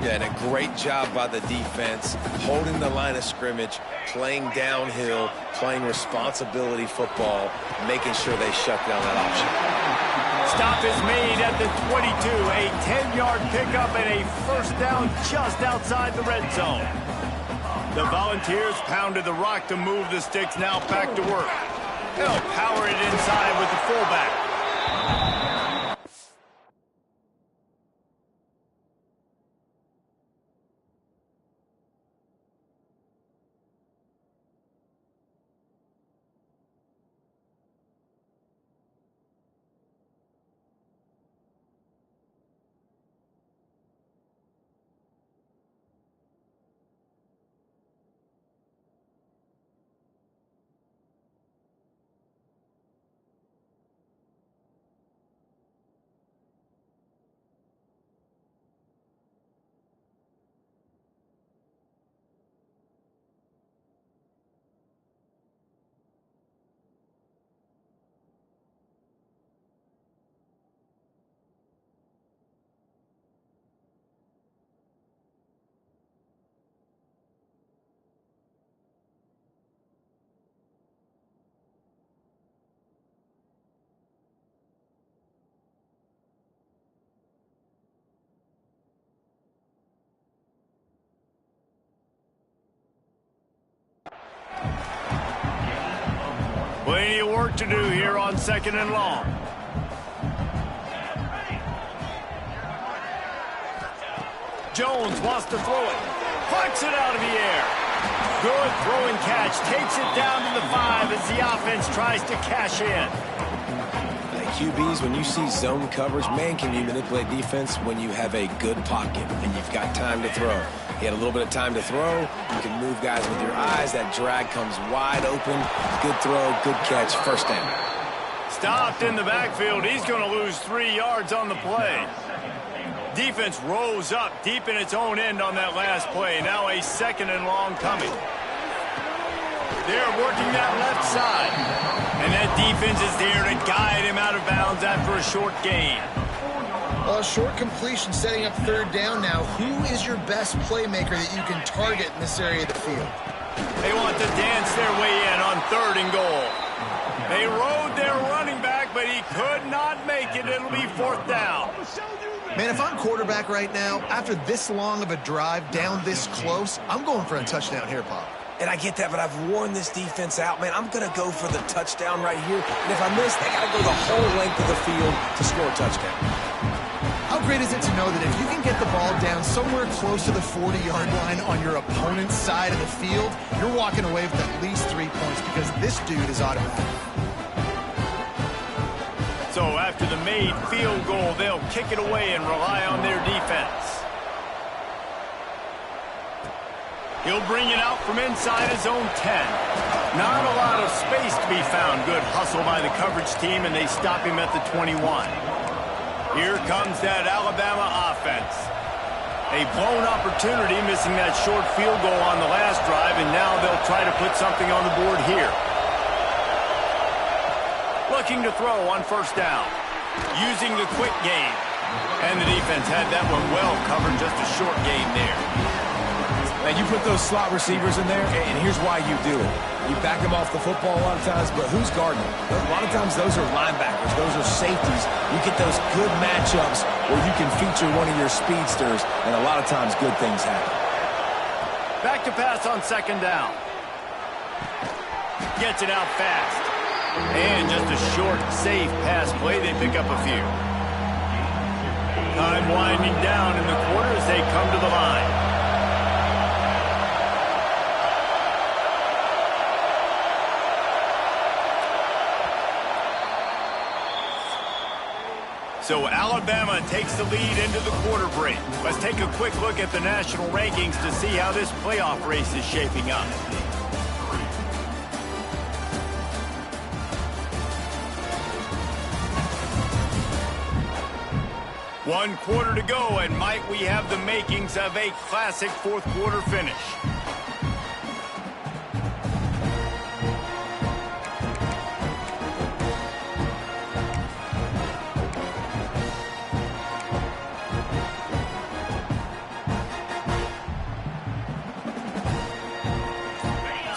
Yeah, and a great job by the defense, holding the line of scrimmage, playing downhill, playing responsibility football, making sure they shut down that option. Stop is made at the 22, a 10-yard pickup and a first down just outside the red zone. The Volunteers pounded the rock to move the sticks, now back to work. They'll power it inside with the fullback. Plenty of work to do here on 2nd and long. Jones wants to throw it. Plucks it out of the air. Good throw and catch. Takes it down to the 5 as the offense tries to cash in. QBs, when you see zone coverage, man, can you manipulate defense when you have a good pocket and you've got time to throw. He had a little bit of time to throw. You can move guys with your eyes. That drag comes wide open. Good throw, good catch, first down. Stopped in the backfield. He's going to lose 3 yards on the play. Defense rose up deep in its own end on that last play. Now a 2nd and long coming. They're working that left side. And that defense is there to guide him out of bounds after a short gain. A short completion setting up 3rd down now. Who is your best playmaker that you can target in this area of the field? They want to dance their way in on 3rd and goal. They rode their running back, but he could not make it. It'll be 4th down. Man, if I'm quarterback right now, after this long of a drive down this close, I'm going for a touchdown here, Pop. And I get that, but I've worn this defense out, man. I'm going to go for the touchdown right here. And if I miss, they got to go the whole length of the field to score a touchdown. How great is it to know that if you can get the ball down somewhere close to the 40-yard line on your opponent's side of the field, you're walking away with at least 3 points because this dude is automatic. So after the made field goal, they'll kick it away and rely on their defense. He'll bring it out from inside his own 10. Not a lot of space to be found. Good hustle by the coverage team, and they stop him at the 21. Here comes that Alabama offense. A blown opportunity, missing that short field goal on the last drive, and now they'll try to put something on the board here. Looking to throw on first down. Using the quick game. And the defense had that one well covered, just a short gain there. And you put those slot receivers in there, and here's why you do it. You back them off the football a lot of times, but who's guarding them? A lot of times those are linebackers. Those are safeties. You get those good matchups where you can feature one of your speedsters, and a lot of times good things happen. Back to pass on second down. Gets it out fast. And just a short, safe pass play. They pick up a few. Time winding down in the quarter as they come to the line. So Alabama takes the lead into the quarter break. Let's take a quick look at the national rankings to see how this playoff race is shaping up. One quarter to go, and might we have the makings of a classic fourth quarter finish.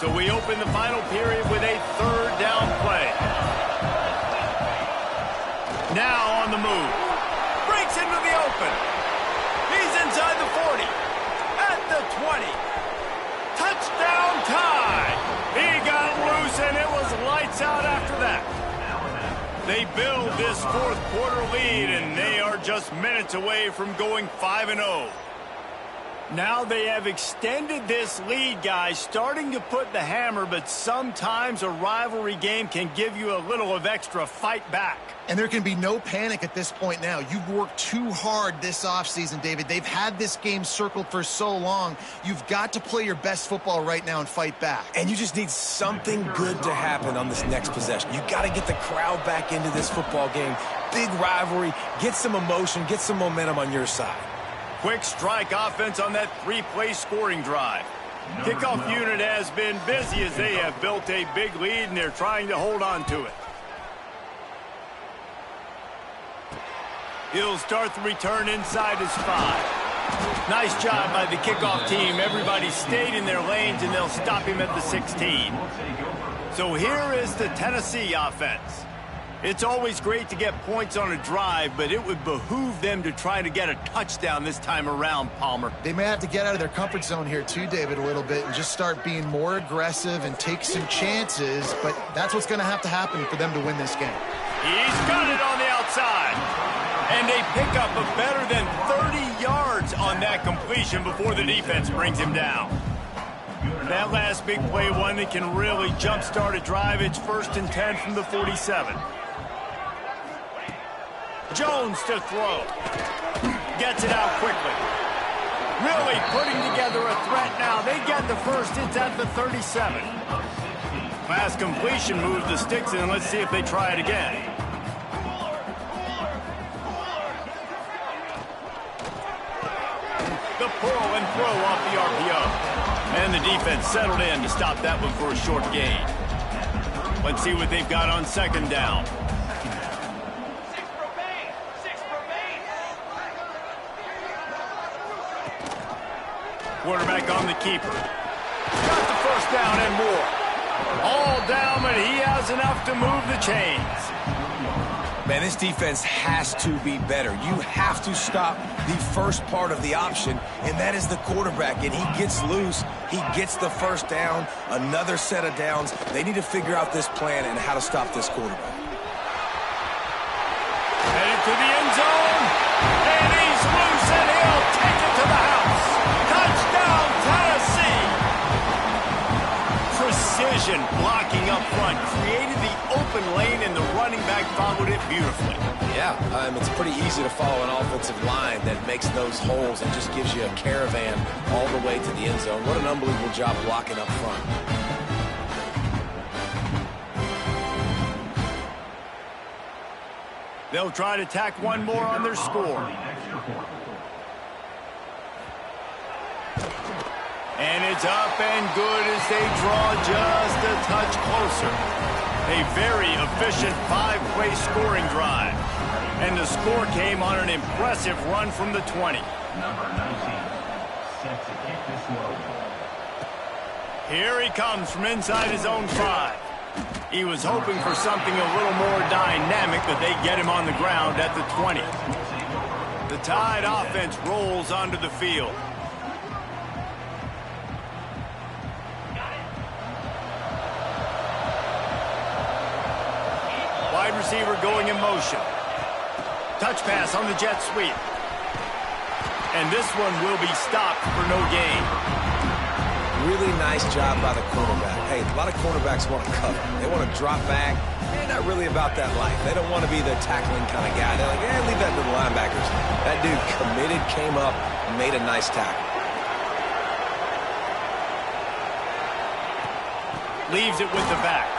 So we open the final period with a third down play. Now on the move. Breaks into the open. He's inside the 40. At the 20. Touchdown tie. He got loose and it was lights out after that. They build this fourth quarter lead and they are just minutes away from going 5-0. Now they have extended this lead, guys, starting to put the hammer, but sometimes a rivalry game can give you a little of extra fight back. And there can be no panic at this point now. You've worked too hard this offseason, David. They've had this game circled for so long. You've got to play your best football right now and fight back. And you just need something good to happen on this next possession. You got to get the crowd back into this football game. Big rivalry. Get some emotion. Get some momentum on your side. Quick strike offense on that three-play scoring drive. Kickoff unit has been busy as they have built a big lead and they're trying to hold on to it. He'll start the return inside his 5. Nice job by the kickoff team. Everybody stayed in their lanes and they'll stop him at the 16. So here is the Tennessee offense. It's always great to get points on a drive, but it would behoove them to try to get a touchdown this time around, Palmer. They may have to get out of their comfort zone here too, David, a little bit and just start being more aggressive and take some chances, but that's what's going to have to happen for them to win this game. He's got it on the outside. And they pick up a better than 30 yards on that completion before the defense brings him down. That last big play, one that can really jumpstart a drive. It's 1st and 10 from the 47. Jones to throw. Gets it out quickly. Really putting together a threat now. They get the first. It's at the 37. Last completion moves the sticks in. Let's see if they try it again. The pull and throw off the RPO. And the defense settled in to stop that one for a short gain. Let's see what they've got on second down. Quarterback on the keeper. Got the first down and more. All down, but he has enough to move the chains. Man, this defense has to be better. You have to stop the first part of the option, and that is the quarterback. And he gets loose. He gets the first down, another set of downs. They need to figure out this plan and how to stop this quarterback. Headed to the end zone, and he's loose, and he'll take it to the house. Touchdown, Tennessee! Precision blocking up front, created the open lane, and the running back followed it beautifully. Yeah, it's pretty easy to follow an offensive line that makes those holes and just gives you a caravan all the way to the end zone. What an unbelievable job blocking up front. They'll try to tack one more on their score. And it's up and good as they draw just a touch closer. A very efficient 5-play scoring drive. And the score came on an impressive run from the 20. Number 19, set to kick this one. Here he comes from inside his own 5. He was hoping for something a little more dynamic, but they get him on the ground at the 20. The Tide offense rolls onto the field. Wide receiver going in motion. Touch pass on the jet sweep. And this one will be stopped for no gain. Really nice job by the quarterback. Hey, a lot of quarterbacks want to cover. They want to drop back. They're not really about that life. They don't want to be the tackling kind of guy. They're like, leave that to the linebackers. That dude committed, came up, and made a nice tackle. Leaves it with the back.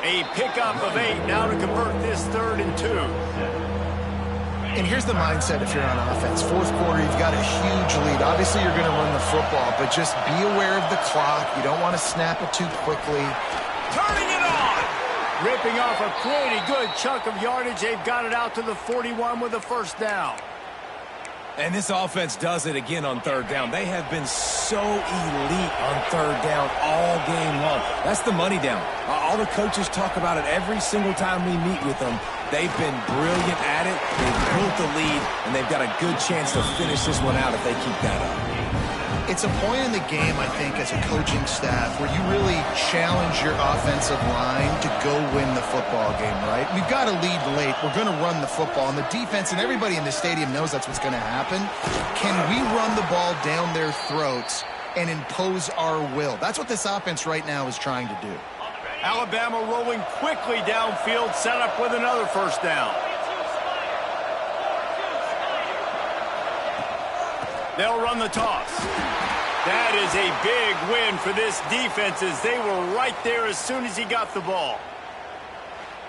A pickup of 8 now to convert this 3rd and 2. And here's the mindset if you're on offense. Fourth quarter, you've got a huge lead. Obviously, you're going to run the football, but just be aware of the clock. You don't want to snap it too quickly. Turning it on! Ripping off a pretty good chunk of yardage. They've got it out to the 41 with a first down. And this offense does it again on 3rd down. They have been so elite on 3rd down all game long. That's the money down. All the coaches talk about it every single time we meet with them. They've been brilliant at it. They've built the lead, and they've got a good chance to finish this one out if they keep that up. It's a point in the game, I think, as a coaching staff where you really challenge your offensive line to go win the football game, right? We've got to lead late. We're going to run the football. And the defense and everybody in the stadium knows that's what's going to happen. Can we run the ball down their throats and impose our will? That's what this offense right now is trying to do. Alabama rolling quickly downfield, set up with another first down. They'll run the toss. That is a big win for this defense as they were right there as soon as he got the ball.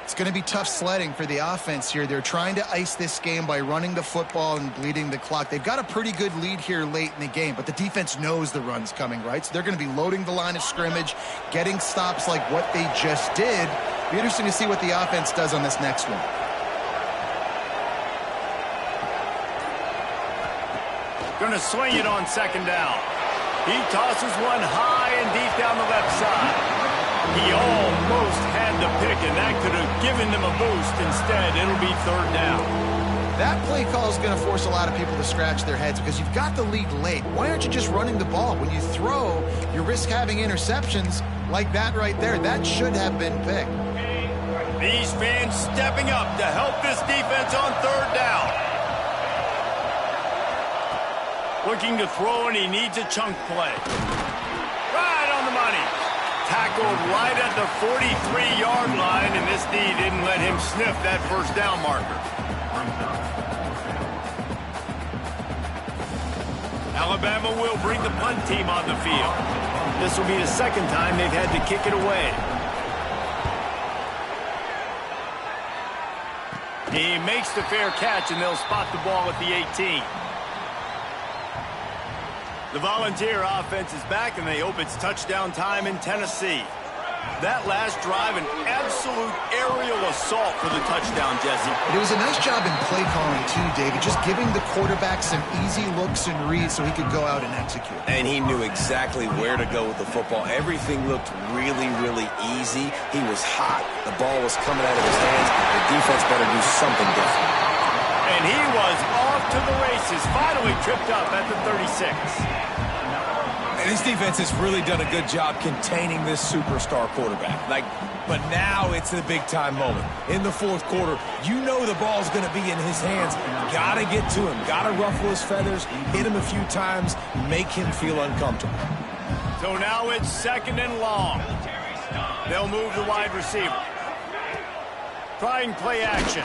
It's going to be tough sledding for the offense here. They're trying to ice this game by running the football and bleeding the clock. They've got a pretty good lead here late in the game, but the defense knows the run's coming, right? So they're going to be loading the line of scrimmage, getting stops like what they just did. It'll be interesting to see what the offense does on this next one. Going to swing it on 2nd down. He tosses one high and deep down the left side. He almost had the pick, and that could have given them a boost. Instead, it'll be 3rd down. That play call is going to force a lot of people to scratch their heads because you've got the lead late. Why aren't you just running the ball? When you throw, you risk having interceptions like that right there. That should have been picked. These fans stepping up to help this defense on 3rd down. Looking to throw, and he needs a chunk play. Right on the money. Tackled right at the 43-yard line, and this D didn't let him sniff that first down marker. Alabama will bring the punt team on the field. This will be the 2nd time they've had to kick it away. He makes the fair catch, and they'll spot the ball at the 18. The Volunteer offense is back, and they hope it's touchdown time in Tennessee. That last drive, an absolute aerial assault for the touchdown, Jesse. It was a nice job in play calling, too, David, just giving the quarterback some easy looks and reads so he could go out and execute. And he knew exactly where to go with the football. Everything looked really, really easy. He was hot. The ball was coming out of his hands. The defense better do something different. And he was off to the races, finally tripped up at the 36. And this defense has really done a good job containing this superstar quarterback. But now it's the big-time moment. In the fourth quarter, you know the ball's going to be in his hands. Got to get to him. Got to ruffle his feathers, hit him a few times, make him feel uncomfortable. So now it's 2nd and long. They'll move the wide receiver. Trying play action.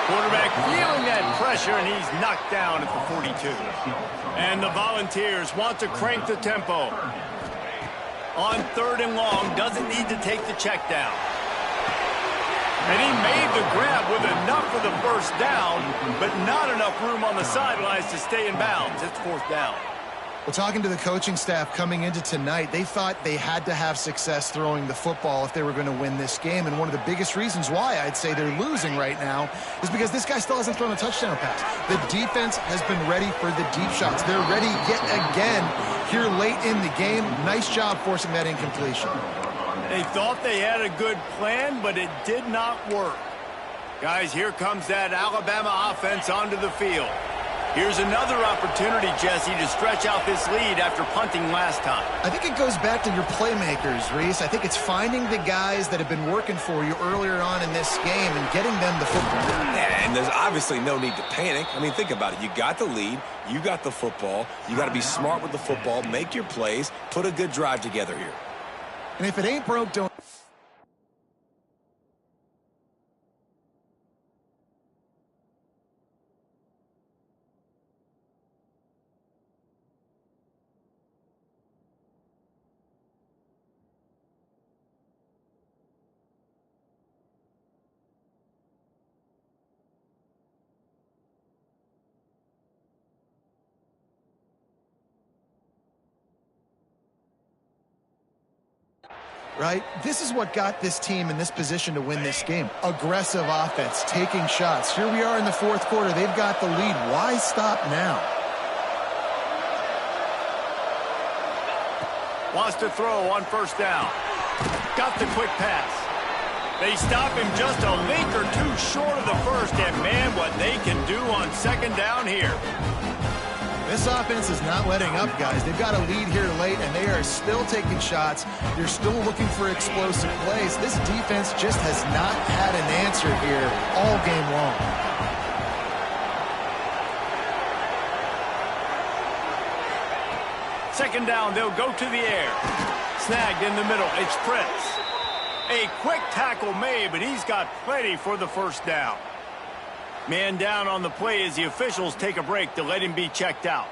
Quarterback feeling that pressure, and he's knocked down at the 42. And the Volunteers want to crank the tempo. On 3rd and long, doesn't need to take the check down. And he made the grab with enough for the first down, but not enough room on the sidelines to stay in bounds. It's 4th down. Well, talking to the coaching staff coming into tonight, they thought they had to have success throwing the football if they were going to win this game. And one of the biggest reasons why I'd say they're losing right now is because this guy still hasn't thrown a touchdown pass. The defense has been ready for the deep shots. They're ready yet again here late in the game. Nice job forcing that incompletion. They thought they had a good plan, but it did not work. Guys, here comes that Alabama offense onto the field. Here's another opportunity, Jesse, to stretch out this lead after punting last time. I think it goes back to your playmakers, Reese. I think it's finding the guys that have been working for you earlier on in this game and getting them the football. Yeah, and there's obviously no need to panic. I mean, think about it. You got the lead. You got the football. You got to be smart with the football, make your plays, put a good drive together here. And if it ain't broke, don't... Right? This is what got this team in this position to win this game. Aggressive offense, taking shots. Here we are in the fourth quarter. They've got the lead. Why stop now? Wants to throw on 1st down. Got the quick pass. They stop him just a link or two short of the first, and man, what they can do on 2nd down here. This offense is not letting up, guys. They've got a lead here late, and they are still taking shots. They're still looking for explosive plays. This defense just has not had an answer here all game long. Second down, they'll go to the air. Snagged in the middle, it's Prince. A quick tackle made, but he's got plenty for the 1st down. Man down on the play as the officials take a break to let him be checked out.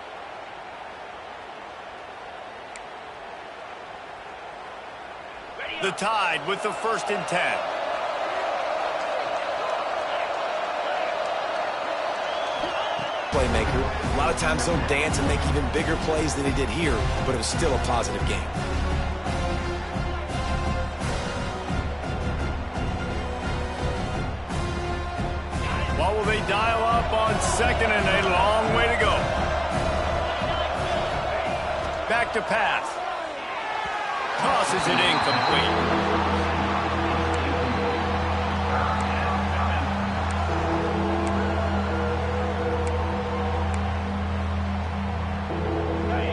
The Tide with the 1st and 10. Playmaker. A lot of times they'll dance and make even bigger plays than he did here, but it was still a positive game. What will they dial up on 2nd and a long way to go? Back to pass. Tosses it incomplete.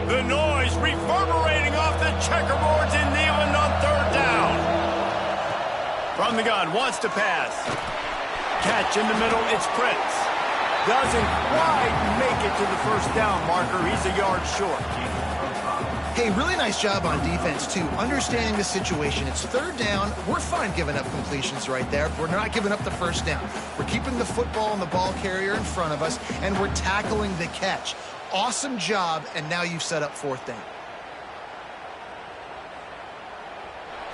The noise reverberating off the checkerboards in Neyland on 3rd down. From the gun, wants to pass. Catch in the middle, it's Prince. Doesn't quite make it to the 1st down marker. He's a yard short. Hey, really nice job on defense, too. Understanding the situation. It's 3rd down. We're fine giving up completions right there. We're not giving up the 1st down. We're keeping the football and the ball carrier in front of us, and we're tackling the catch. Awesome job, and now you've set up 4th down.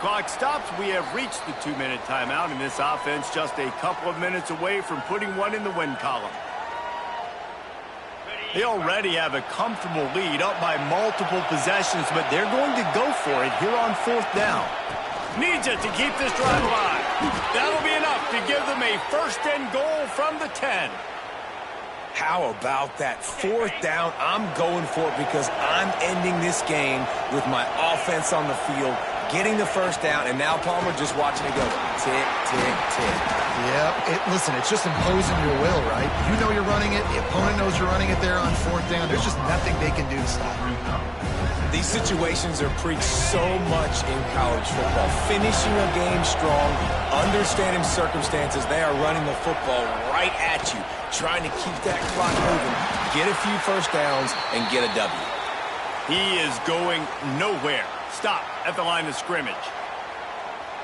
Clock stops. We have reached the 2-minute timeout, and this offense just a couple of minutes away from putting one in the win column. They already have a comfortable lead up by multiple possessions, but they're going to go for it here on 4th down. Needs it to keep this drive alive. That'll be enough to give them a first and goal from the 10. How about that 4th down? I'm going for it because I'm ending this game with my offense on the field, getting the first down, and now Palmer just watching it go tick, tick, tick. Yep. Listen, it's just imposing your will, right? You know you're running it. The opponent knows you're running it there on 4th down. There's just nothing they can do to stop it. These situations are preached so much in college football. Finishing a game strong, understanding circumstances. They are running the football right at you, trying to keep that clock moving, get a few first downs, and get a W. He is going nowhere. Stop at the line of scrimmage.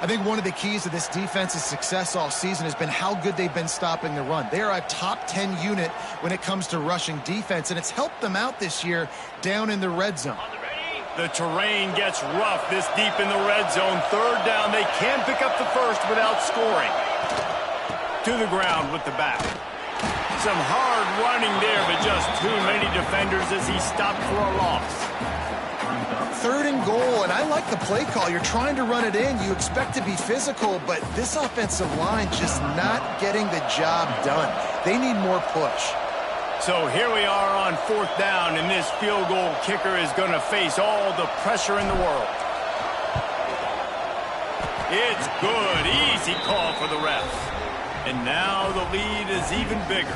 I think one of the keys to this defense's success all season has been how good they've been stopping the run. They're a top 10 unit when it comes to rushing defense, and it's helped them out this year down in the red zone. The terrain gets rough this deep in the red zone. 3rd down, they can't pick up the first without scoring. To the ground with the back. Some hard running there, but just too many defenders as he stopped for a loss. 3rd and goal, and I like the play call. You're trying to run it in. You expect to be physical, but this offensive line just not getting the job done. They need more push. So here we are on 4th down, and this field goal kicker is going to face all the pressure in the world. It's good. Easy call for the refs. And now the lead is even bigger.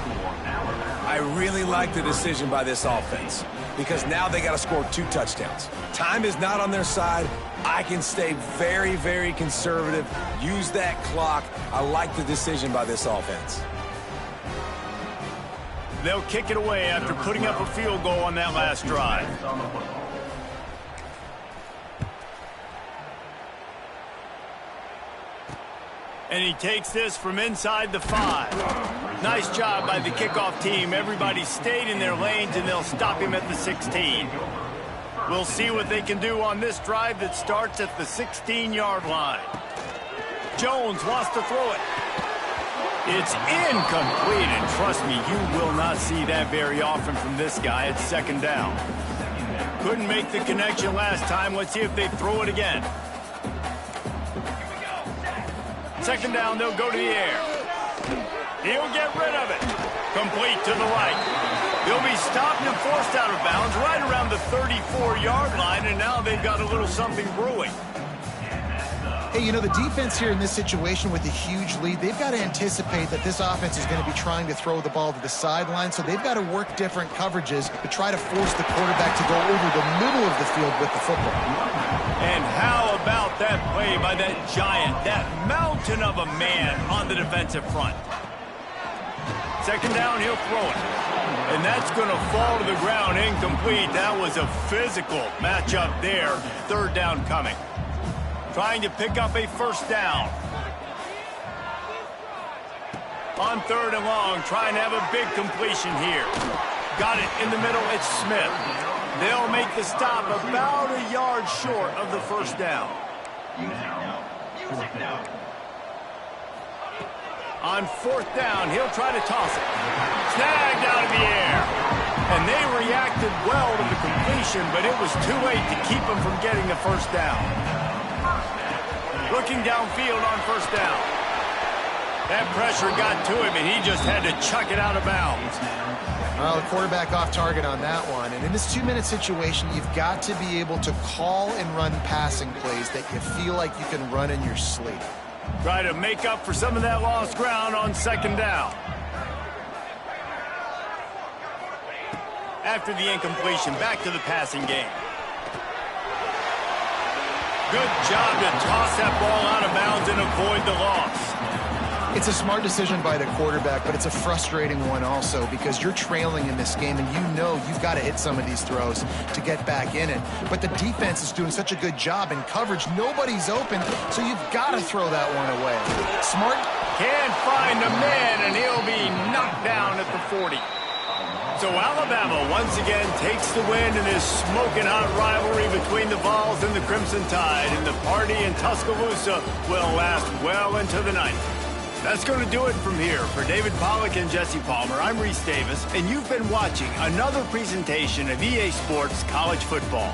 I really like the decision by this offense because now they got to score 2 touchdowns. Time is not on their side. I can stay very, very conservative, use that clock. I like the decision by this offense. They'll kick it away after putting up a field goal on that last drive. And he takes this from inside the 5. Nice job by the kickoff team. Everybody stayed in their lanes, and they'll stop him at the 16. We'll see what they can do on this drive that starts at the 16-yard line. Jones wants to throw it. It's incomplete, and trust me, you will not see that very often from this guy. It's 2nd down. Couldn't make the connection last time. Let's see if they throw it again. 2nd down, they'll go to the air. He'll get rid of it. Complete to the right. They'll be stopped and forced out of bounds right around the 34-yard line, and now they've got a little something brewing. Hey, you know, the defense here in this situation with a huge lead, they've got to anticipate that this offense is going to be trying to throw the ball to the sideline, so they've got to work different coverages to try to force the quarterback to go over the middle of the field with the football. And how about that play by that giant, that mountain of a man on the defensive front? 2nd down, he'll throw it. And that's going to fall to the ground incomplete. That was a physical matchup there. 3rd down coming. Trying to pick up a first down. On 3rd and long, trying to have a big completion here. Got it in the middle, it's Smith. They'll make the stop about a yard short of the first down. On 4th down, he'll try to toss it. Snagged out of the air. And they reacted well to the completion, but it was too late to keep them from getting the first down. Looking downfield on 1st down. That pressure got to him, and he just had to chuck it out of bounds. Well, the quarterback off target on that one. And in this 2-minute situation, you've got to be able to call and run passing plays that you feel like you can run in your sleep. Try to make up for some of that lost ground on 2nd down. After the incompletion, back to the passing game. Good job to toss that ball out of bounds and avoid the loss. It's a smart decision by the quarterback, but it's a frustrating one also because you're trailing in this game and you know you've got to hit some of these throws to get back in it. But the defense is doing such a good job in coverage. Nobody's open, so you've got to throw that one away. Smart. Can't find a man, and he'll be knocked down at the 40. So Alabama once again takes the win in this smoking hot rivalry between the Vols and the Crimson Tide, and the party in Tuscaloosa will last well into the night. That's going to do it from here. For David Pollack and Jesse Palmer, I'm Reese Davis, and you've been watching another presentation of EA Sports College Football.